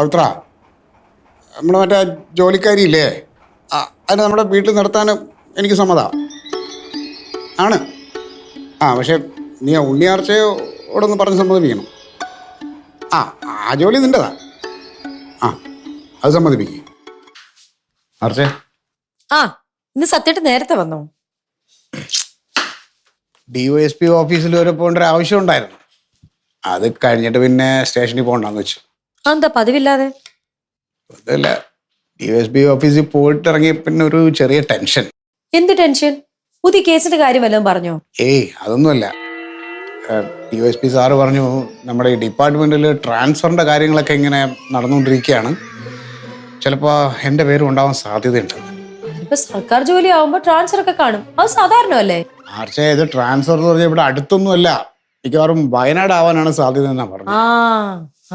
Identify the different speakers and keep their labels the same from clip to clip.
Speaker 1: പവിത്ര, നമ്മുടെ മറ്റേ ജോലിക്കാരിയില്ലേ, അതിന് നമ്മുടെ വീട്ടിൽ നിർത്താൻ എനിക്ക് സമ്മതമാണ്. ആണ്. പക്ഷെ നീ ഉണ്ണിയാർച്ചയോടൊന്ന് പറഞ്ഞ് സമ്മതിപ്പിക്കണം. ആ ജോലി നിൻ്റെതാ. അത് സമ്മതിപ്പിക്കും. ആർച്ചേ,
Speaker 2: ഇന്ന് സത്യമായിട്ട് നേരത്തെ വന്നോ?
Speaker 1: DYSP ഓഫീസിൽ വരെ പോകേണ്ട ഒരു ആവശ്യം ഉണ്ടായിരുന്നു. അത് കഴിഞ്ഞിട്ട് പിന്നെ സ്റ്റേഷനിൽ പോകണ്ടെന്ന് വെച്ചു.
Speaker 2: എന്താ പതിവില്ലാതെ?
Speaker 1: അതല്ല, DYSP ഓഫീസിൽ പോയിട്ട് ഇറങ്ങിയ പിന്നെ ഒരു ചെറിയ ടെൻഷൻ.
Speaker 2: എന്ത് ടെൻഷൻ? പുതിയ കേസിന്റെ കാര്യം വല്ലതും പറഞ്ഞോ?
Speaker 1: അതൊന്നുമല്ല. DYSP സാറ് പറഞ്ഞു, നമ്മുടെ ഈ ഡിപ്പാർട്ട്മെന്റിൽ ട്രാൻസ്ഫറിന്റെ കാര്യങ്ങളൊക്കെ ഇങ്ങനെ നടന്നുകൊണ്ടിരിക്കുകയാണ്, ചിലപ്പോ എന്റെ പേരും ഉണ്ടാവാൻ സാധ്യതയുണ്ട്.
Speaker 2: ഇപ്പൊ സർക്കാർ ജോലി ആവുമ്പോ ട്രാൻസ്ഫർ ഒക്കെ കാണും, അത് സാധാരണല്ലേ?
Speaker 1: ആർച്ചേ, ഇത് ട്രാൻസ്ഫർ എന്ന് പറഞ്ഞാൽ ഇവിടെ അടുത്തൊന്നും അല്ല, മിക്കവാറും വയനാട് ആവാനാണ് സാധ്യത എന്നാ പറഞ്ഞു.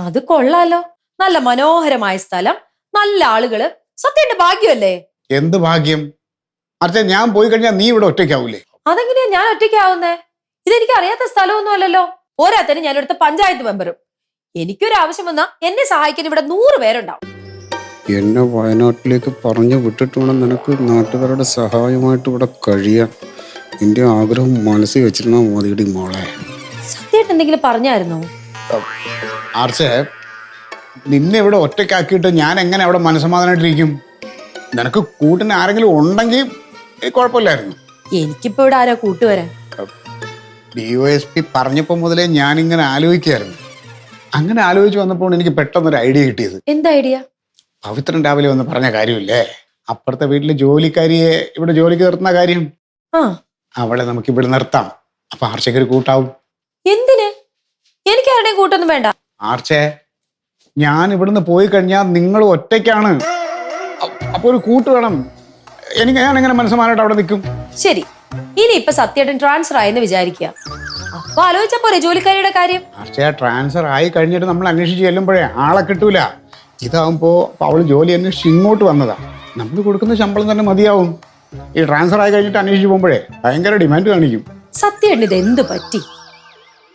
Speaker 2: അത് കൊള്ളാലോ. നല്ല മനോഹരമായ സ്ഥലം, നല്ല ആളുകള്. സത്യന്റെ ഭാഗ്യമല്ലേ?
Speaker 1: എന്ത് ഭാഗ്യം? ആർച്ചേ, ഞാൻ പോയി കഴിഞ്ഞാൽ നീ ഇവിടെ ഒറ്റയ്ക്കാവൂലേ?
Speaker 2: അതെങ്ങനെയാ ഞാൻ ഒറ്റയ്ക്കാവുന്നേ? ഇതെനിക്ക് അറിയാത്ത സ്ഥലമൊന്നും അല്ലല്ലോ. പോരാത്തന്നെ ഞാൻ ഇവിടുത്തെ പഞ്ചായത്ത് മെമ്പറും. എനിക്കൊരു ആവശ്യം വന്നാ എന്നെ സഹായിക്കാൻ ഇവിടെ 100 പേരുണ്ടാവും.
Speaker 1: എന്നെ വയനാട്ടിലേക്ക് പറഞ്ഞു വിട്ടിട്ട് വേണം നിനക്ക് നാട്ടുകാരുടെ സഹായമായിട്ട് ഇവിടെ കഴിയാൻ. നിന്റെ ആഗ്രഹം മനസ്സിൽ വെച്ചിരുന്നാ മതിയടി മോളെ.
Speaker 2: സത്യമായിട്ട് എന്തെങ്കിലും പറഞ്ഞായിരുന്നോ?
Speaker 1: ആർച്ചേ, നിന്നെ ഇവിടെ ഒറ്റയ്ക്കാക്കിയിട്ട് ഞാൻ എങ്ങനെ അവിടെ മനസ്സമാധാനമായിട്ടിരിക്കും? നിനക്ക് കൂട്ടിന് ആരെങ്കിലും ഉണ്ടെങ്കിൽ കുഴപ്പമില്ലായിരുന്നു.
Speaker 2: എനിക്കിപ്പോ ഇവിടെ ആരാ കൂട്ടുവരാൻ?
Speaker 1: DYSP പറഞ്ഞപ്പോ മുതലേ ഞാനിങ്ങനെ ആലോചിക്കുകയായിരുന്നു. അങ്ങനെ ആലോചിച്ച് വന്നപ്പോൾ എനിക്ക് പെട്ടെന്നൊരു ഐഡിയ കിട്ടിയത്.
Speaker 2: എന്താ ഐഡിയ?
Speaker 1: പവിത്രൻ രാവിലെ വന്ന് പറഞ്ഞ കാര്യമില്ലേ, അപ്പുറത്തെ വീട്ടിലെ ജോലിക്കാരിയെ ഇവിടെ ജോലിക്ക് നിർത്തുന്ന കാര്യം. അവളെ നമുക്ക് ഇവിടെ നിർത്താം. അപ്പൊ ആർച്ചയ്ക്ക് ഒരു കൂട്ടാവും.
Speaker 2: എന്തിന്? എനിക്ക് ആരുടെയും കൂട്ടൊന്നും വേണ്ട.
Speaker 1: ആർച്ചേ, ഞാൻ ഇവിടുന്ന് പോയി കഴിഞ്ഞാൽ നിങ്ങൾ ഒറ്റയ്ക്കാണ്. അപ്പൊ ഒരു കൂട്ട് വേണം. ഞാൻ എങ്ങനെ മനസ്സമാനായിട്ട് അവിടെ നിൽക്കും?
Speaker 2: ശരി, ഇനി ഇപ്പൊ സത്യേട്ടൻ ട്രാൻസ്ഫർ ആയെന്ന് വിചാരിക്കുക. അപ്പൊ ആലോചിച്ചപ്പോലെ ജോലിക്കാരിയുടെ കാര്യം.
Speaker 1: ആർച്ചേ, ട്രാൻസ്ഫർ ആയി കഴിഞ്ഞിട്ട് നമ്മൾ അന്വേഷിച്ച് ചെല്ലുമ്പോഴേ ആളെ കിട്ടൂല. ഇതാവുമ്പോ അവള് ജോലി അന്വേഷിച്ച് ഇങ്ങോട്ട് വന്നതാ. നമ്മൾ കൊടുക്കുന്ന ശമ്പളം തന്നെ മതിയാവും. ഈ ട്രാൻസ്ഫർ ആയി കഴിഞ്ഞിട്ട് അന്വേഷിച്ച് പോകുമ്പോഴേ ഭയങ്കര ഡിമാൻഡ് കാണിക്കും.
Speaker 2: സത്യേട്ടൻ ഇത് എന്ത് പറ്റി?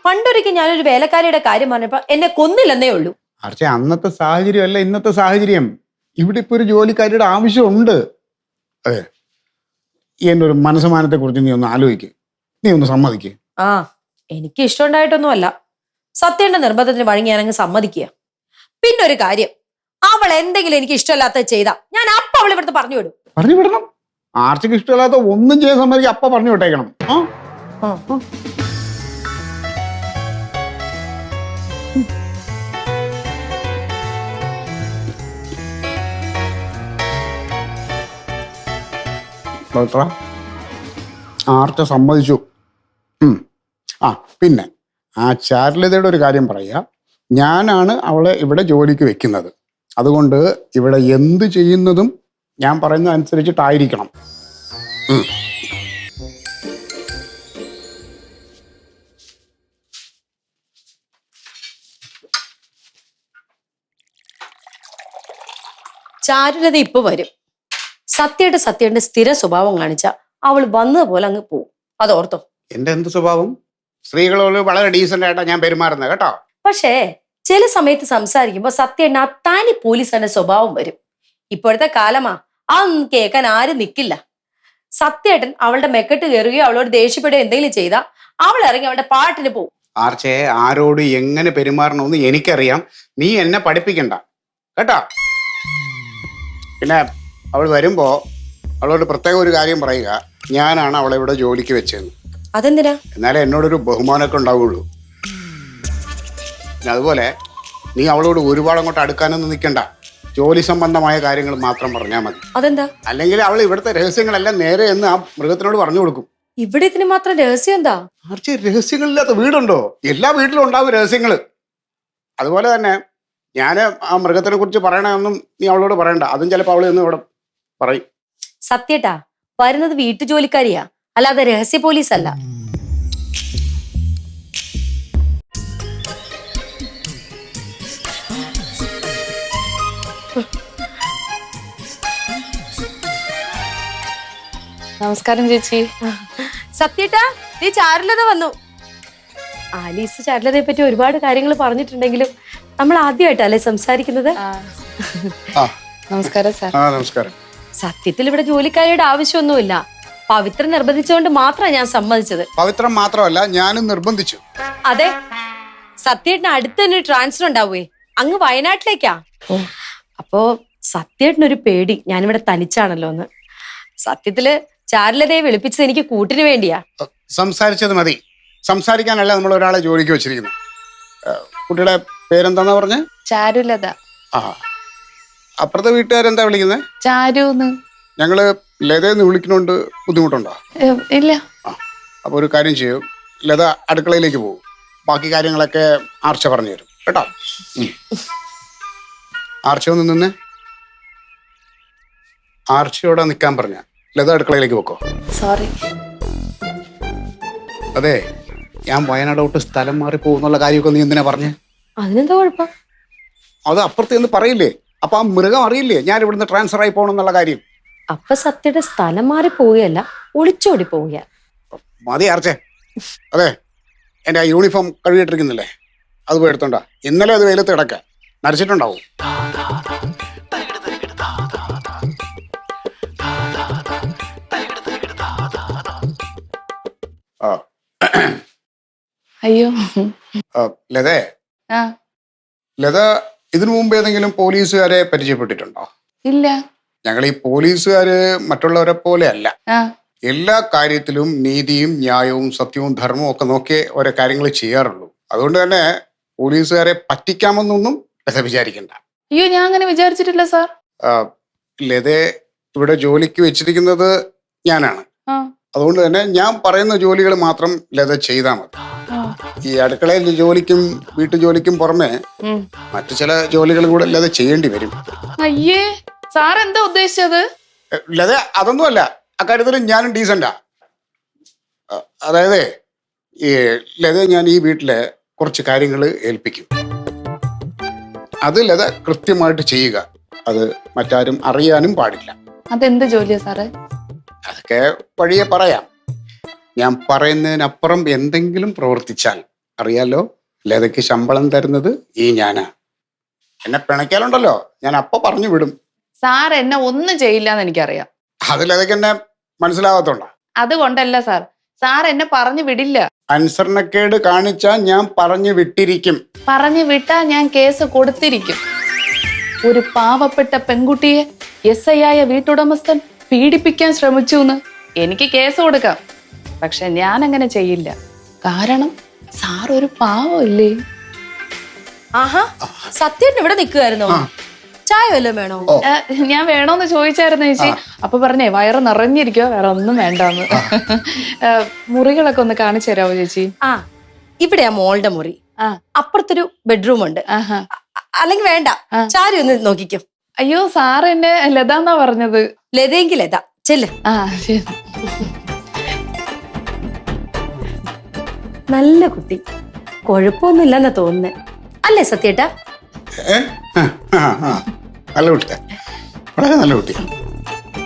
Speaker 2: പണ്ടൊരിക്കൽ ഞാനൊരു വേലക്കാരിയുടെ കാര്യം പറഞ്ഞപ്പോ എന്നെ കൊന്നില്ലെന്നേ ഉള്ളൂ.
Speaker 1: ആർച്ചേ, അന്നത്തെ സാഹചര്യം അല്ല ഇന്നത്തെ സാഹചര്യം. ഇവിടെ ഇപ്പൊ ഒരു ജോലിക്കാരിയുടെ ആവശ്യമുണ്ട്. അതെ, എന്റെ ഒരു മനസ്സമാനത്തെ കുറിച്ച് നീ ഒന്ന് ആലോചിക്ക്. നീ ഒന്ന് സമ്മതിക്ക്.
Speaker 2: എനിക്ക് ഇഷ്ടമുണ്ടായിട്ടൊന്നും അല്ല. സത്യേട്ടന്റെ നിർബന്ധത്തിന് വഴങ്ങി ഞാനങ്ങ് സമ്മതിക്കുക. പിന്നെ ഒരു കാര്യം, അവൾ എന്തെങ്കിലും എനിക്ക് ഇഷ്ടമല്ലാത്ത ചെയ്താ ഞാൻ അപ്പ അവളെ ഇവിടുത്തെ പറഞ്ഞു
Speaker 1: വിടണം. ആർച്ചയ്ക്ക് ഇഷ്ടമല്ലാത്ത ഒന്നും ചെയ്യാൻ സമ്മതിക്ക്, അപ്പ പറഞ്ഞു വിട്ടേക്കണം. ആർച്ച സമ്മതിച്ചു. പിന്നെ ആ ചാരുലതയുടെ ഒരു കാര്യം പറയാ. ഞാനാണ് അവളെ ഇവിടെ ജോലിക്ക് വെക്കുന്നത്. അതുകൊണ്ട് ഇവിടെ എന്ത് ചെയ്യുന്നതും ഞാൻ പറയുന്ന അനുസരിച്ചിട്ടായിരിക്കണം.
Speaker 2: ചാരുലത ഇപ്പൊ വരും. സത്യയുടെ സ്ഥിര സ്വഭാവം കാണിച്ച അവൾ വന്നതുപോലെ അങ്ങ് പോവും. അതോർത്തോ?
Speaker 1: എന്റെ എന്ത് സ്വഭാവം? സ്ത്രീകളോട് വളരെ ഡീസന്റ് ആയിട്ടാ ഞാൻ പെരുമാറുന്നത് കേട്ടോ.
Speaker 2: പക്ഷേ ചില സമയത്ത് സംസാരിക്കുമ്പോ സത്യേട്ടന് അത്താനി പോലീസിന്റെ സ്വഭാവം വരും. ഇപ്പോഴത്തെ കാലമാ, അതൊന്നും കേൾക്കാൻ ആരും നിൽക്കില്ല. സത്യേട്ടൻ അവളുടെ മെക്കെട്ട് കയറുകയോ അവളോട് ദേഷ്യപ്പെടുകയോ എന്തെങ്കിലും ചെയ്താൽ അവൾ ഇറങ്ങി അവളുടെ പാട്ടിന് പോകും.
Speaker 1: ആർച്ചേ, ആരോട് എങ്ങനെ പെരുമാറണമെന്ന് എനിക്കറിയാം. നീ എന്നെ പഠിപ്പിക്കണ്ട കേട്ടോ. പിന്നെ അവൾ വരുമ്പോ അവളോട് പ്രത്യേക ഒരു കാര്യം പറയുക, ഞാനാണ് അവളെ ഇവിടെ ജോലിക്ക് വെച്ചതെന്ന്.
Speaker 2: അതെന്തിനാ?
Speaker 1: എന്നാലേ എന്നോടൊരു ബഹുമാനമൊക്കെ ഉണ്ടാവുള്ളൂ. പിന്നെ അതുപോലെ നീ അവളോട് ഒരുപാട് അങ്ങോട്ട് അടുക്കാനൊന്നും നിൽക്കണ്ട. ജോലി സംബന്ധമായ കാര്യങ്ങൾ മാത്രം പറഞ്ഞാൽ മതി.
Speaker 2: അതെന്താ?
Speaker 1: അല്ലെങ്കിൽ അവൾ ഇവിടുത്തെ രഹസ്യങ്ങളെല്ലാം നേരെ എന്ന് ആ മൃഗത്തിനോട് പറഞ്ഞു കൊടുക്കും.
Speaker 2: ഇവിടെ ഇതിന് മാത്രം രഹസ്യം എന്താ?
Speaker 1: ആർച്ചേ, രഹസ്യങ്ങളില്ലാത്ത വീടുണ്ടോ? എല്ലാ വീട്ടിലും ഉണ്ടാവും രഹസ്യങ്ങൾ. അതുപോലെ തന്നെ ഞാൻ ആ മൃഗത്തിനെ കുറിച്ച് പറയണമെന്നും നീ അവളോട് പറയണ്ട. അതും ചിലപ്പോൾ അവൾ എന്ന് ഇവിടെ പറയും.
Speaker 2: സത്യേട്ടാ, വരുന്നത് വീട്ടു ജോലിക്കാരിയാ, അല്ലാതെ രഹസ്യ പോലീസ് അല്ല.
Speaker 3: നമസ്കാരം ചേച്ചി.
Speaker 2: സത്യേട്ടാ, നീ ചാരുലത വന്നു. ആലീസ് ചാരുലതയെ പറ്റി ഒരുപാട് കാര്യങ്ങൾ പറഞ്ഞിട്ടുണ്ടെങ്കിലും നമ്മൾ ആദ്യമായിട്ടല്ലേ സംസാരിക്കുന്നത്?
Speaker 1: ആ
Speaker 3: നമസ്കാരം സാർ.
Speaker 1: നമസ്കാരം.
Speaker 2: സത്യത്തിൽ ഇവിടെ ജോലിക്കാരിയുടെ ആവശ്യമൊന്നുമില്ല. പവിത്ര നിർബന്ധിച്ചുകൊണ്ട് മാത്രമാണ് ഞാൻ സമ്മതിച്ചത്.
Speaker 1: പവിത്രം മാത്രമല്ല, ഞാനും നിർബന്ധിച്ചു.
Speaker 2: അതെ, സത്യേട്ടന് അടുത്ത് തന്നെ ട്രാൻസ്ഫർ ഉണ്ടാവേ, അങ്ങ് വയനാട്ടിലേക്കാ. അപ്പോ സത്യേട്ടനൊരു പേടി, ഞാനിവിടെ തനിച്ചാണല്ലോ എന്ന്. സത്യത്തില് ചാരുലതയെ വിളിപ്പിച്ചത് എനിക്ക് കൂട്ടിന് വേണ്ടിയാ.
Speaker 1: സംസാരിച്ചത് മതി. സംസാരിക്കാനല്ല നമ്മൾ ഒരാളെ ജോലിക്ക് വെച്ചിരിക്കുന്നത്. കുട്ടിയുടെ പേരെന്താന്നാ പറഞ്ഞേ?
Speaker 3: ചാരുലത.
Speaker 1: ആ, അപ്പുറത്തെ വീട്ടുകാരെന്താ വിളിക്കുന്നത്?
Speaker 3: ചാരുന്ന്.
Speaker 1: ഞങ്ങള് ലതയെന്ന് വിളിക്കുന്നോണ്ട് ബുദ്ധിമുട്ടുണ്ടോ?
Speaker 3: ഇല്ല.
Speaker 1: ആ, അപ്പൊ ഒരു കാര്യം ചെയ്യൂ, ലത അടുക്കളയിലേക്ക് പോകും. ബാക്കി കാര്യങ്ങളൊക്കെ ആർച്ച പറഞ്ഞു തരും കേട്ടോ. ആർച്ച ഒന്ന് നിന്ന്. ആർച്ചയോടെ നിൽക്കാൻ പറഞ്ഞ ലത അടുക്കളയിലേക്ക് പോക്കോ.
Speaker 3: സോറി.
Speaker 1: അതെ, ഞാൻ വയനാടോട്ട് സ്ഥലം മാറി പോകുന്നുള്ള കാര്യമൊക്കെ നീ എന്തിനാ പറഞ്ഞേ?
Speaker 2: അതിനെന്താ കുഴപ്പം?
Speaker 1: അത് അപ്പുറത്ത് എന്ന് പറയില്ലേ? അപ്പൊ ആ മൃഗം അറിയില്ലേ ഞാൻ ഇവിടുന്ന് ട്രാൻസ്ഫർ ആയി പോകണം എന്നുള്ള കാര്യം?
Speaker 2: അപ്പൊ സത്യയുടെ സ്ഥലം മാറി പോവുകയല്ല, ഒളിച്ചോടി പോവുക.
Speaker 1: മതി ആർച്ചേ. അതെ, എൻ്റെ ആ യൂണിഫോം കഴുകിയിട്ടിരിക്കുന്നില്ലേ, അത് പോയി എടുത്തോണ്ടാ. ഇന്നലെ അത് വെയിലത്ത് കിടക്ക നരച്ചിട്ടുണ്ടാവും.
Speaker 3: അയ്യോ.
Speaker 1: ലതേ,
Speaker 3: ആ.
Speaker 1: ലത ഇതിനു മുമ്പ് ഏതെങ്കിലും പോലീസുകാരെ പരിചയപ്പെട്ടിട്ടുണ്ടോ?
Speaker 3: ഇല്ല.
Speaker 1: ഞങ്ങൾ ഈ പോലീസുകാര് മറ്റുള്ളവരെ പോലെ അല്ല.
Speaker 3: ആ.
Speaker 1: എല്ലാ കാര്യത്തിലും നീതിയും ന്യായവും സത്യവും ധർമ്മവും ഒക്കെ നോക്കിയേ ഓരോ കാര്യങ്ങൾ ചെയ്യാറുള്ളൂ. അതുകൊണ്ട് തന്നെ പോലീസുകാരെ പറ്റിക്കാമെന്നൊന്നും ലത വിചാരിക്കണ്ട.
Speaker 3: അയ്യോ, ഞാൻ അങ്ങനെ വിചാരിച്ചിട്ടില്ല സാർ.
Speaker 1: ലതയെ ഇവിടെ ജോലിക്ക് വെച്ചിരിക്കുന്നത് ഞാനാണ്.
Speaker 3: ആ.
Speaker 1: അതുകൊണ്ട് തന്നെ ഞാൻ പറയുന്ന ജോലികൾ മാത്രം ലത ചെയ്താൽ മതി. ഈ അടുക്കളയിൽ ജോലിക്കും വീട്ടു ജോലിക്കും പുറമെ മറ്റു ചില ജോലികൾ കൂടെ ലത ചെയ്യേണ്ടി വരും.
Speaker 3: അയ്യേ, സാർ എന്താ ഉദ്ദേശിച്ചത്?
Speaker 1: ലത അതൊന്നുമല്ല, അക്കാര്യത്തിൽ ഞാനും ഡീസന്റാ. അതായത് ഈ ലത ഞാൻ ഈ വീട്ടിലെ കുറച്ച് കാര്യങ്ങൾ ഏൽപ്പിക്കും. അത് ലത കൃത്യമായിട്ട് ചെയ്യുക. അത് മറ്റാരും അറിയാനും പാടില്ല.
Speaker 3: അതെന്ത് ജോലിയാ സാറേ?
Speaker 1: അതൊക്കെ വഴിയെ പറയാം. ഞാൻ പറയുന്നതിനപ്പുറം എന്തെങ്കിലും പ്രവർത്തിച്ചാൽ അറിയാലോ, ലതയ്ക്ക് ശമ്പളം തരുന്നത് ഈ ഞാനാ. എന്നെ പിണയ്ക്കാലുണ്ടല്ലോ, ഞാൻ അപ്പൊ പറഞ്ഞു വിടും.
Speaker 3: സാർ എന്നെ ഒന്നും ചെയ്യില്ലെന്ന് എനിക്കറിയാം.
Speaker 1: അത് ലതയ്ക്ക് എന്നെ മനസ്സിലാവാത്തോണ്ടാ.
Speaker 3: അതുകൊണ്ടല്ല സാർ, സാർ എന്നെ പറഞ്ഞു വിടില്ല.
Speaker 1: അനുസരണക്കേട് കാണിച്ചാൽ ഞാൻ പറഞ്ഞു വിട്ടിരിക്കും.
Speaker 3: പറഞ്ഞു വിട്ടാ ഞാൻ കേസ് കൊടുത്തിരിക്കും. ഒരു പാവപ്പെട്ട പെൺകുട്ടിയെ SI ആയ വീട്ടുടമസ്ഥൻ പീഡിപ്പിക്കാൻ ശ്രമിച്ചു എന്ന് എനിക്ക് കേസ് കൊടുക്കാം. പക്ഷെ ഞാൻ അങ്ങനെ ചെയ്യില്ല. കാരണം സാർ ഒരു പാവമില്ലേ?
Speaker 2: ആഹാ, സത്യേട്ടൻ ഇവിടെ നിൽക്കുമായിരുന്നോ? ചായ വല്ലതും വേണോ?
Speaker 3: ഞാൻ വേണോന്ന് ചോദിച്ചായിരുന്നു ചേച്ചി. അപ്പൊ പറഞ്ഞേ വയറ് നിറഞ്ഞിരിക്കോ, വേറെ ഒന്നും വേണ്ടാന്ന്. മുറികളൊക്കെ ഒന്ന് കാണിച്ചു തരാമോ ചേച്ചി?
Speaker 2: ആ, ഇവിടെയാ മോളുടെ മുറി. അപ്പുറത്തൊരു ബെഡ്റൂം ഉണ്ട്. അല്ലെങ്കിൽ വേണ്ട, ചാരി ഒന്ന് നോക്കിക്കോ.
Speaker 3: അയ്യോ, സാർ എന്നെ ലത എന്നാ പറഞ്ഞത്.
Speaker 2: ലതയെങ്കിൽ ലത, ചെല്ല്.
Speaker 3: ശരി.
Speaker 2: നല്ല കുട്ടി, കുഴപ്പമൊന്നുമില്ലെന്നാ തോന്നുന്നേ, അല്ലേ സത്യേട്ടാ?
Speaker 1: നല്ല കുട്ടിയാ, വളരെ നല്ല കുട്ടിയാണ്.